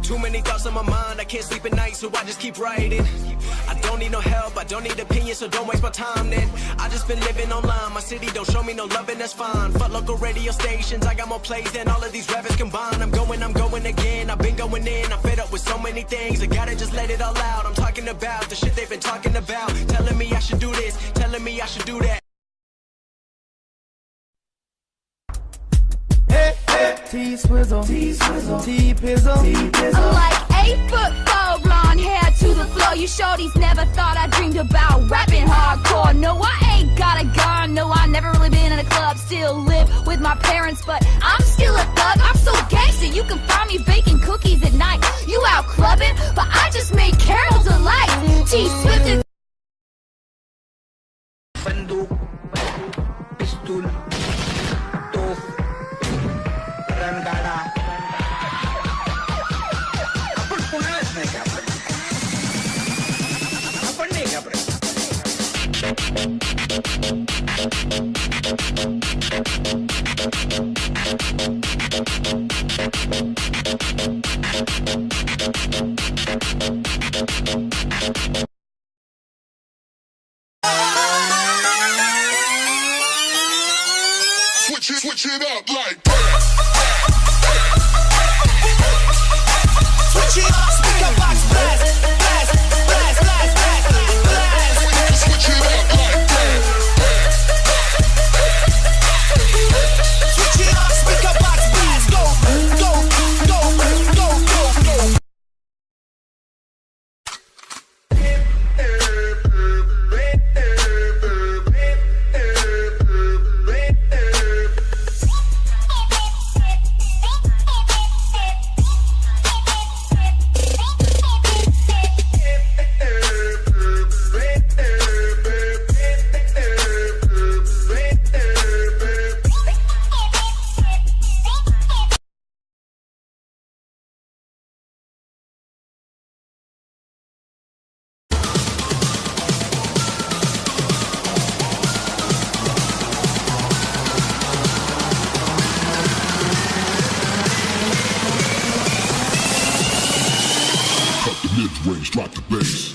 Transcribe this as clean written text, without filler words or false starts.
Too many thoughts on my mind, I can't sleep at night, so I just keep writing. I don't need no help, I don't need opinions, so don't waste my time then. I just been living online, my city don't show me no love and that's fine. Fuck local radio stations, I got more plays than all of these rappers combined. I'm going again, I've been going in, I'm fed up with so many things. I gotta just let it all out, I'm talking about the shit they've been talking about. Telling me I should do this, telling me I should do that. T-Swizzle, T-Pizzle, I'm like 8'4", blonde hair to the floor. You shorties never thought I dreamed about rapping hardcore. No, I ain't got a gun, no, I never really been in a club. Still live with my parents, but I'm still a thug. I'm so gangster, you can find me baking cookies at night. You out clubbing, but I just made Carol delight. T-Swift is बंदूक, पिस्तूल, तोप, रणगाडा, आपण कोणालाच नाही घाबरत. आपण नाही घाबरत. Switch it up like that. Switch it up, speaker box blast, blast, blast, blast, blast, blast. Switch it up like that. Switch it up, speaker box blast, go, go, go, go, go, go. Mid-range, drop the bass.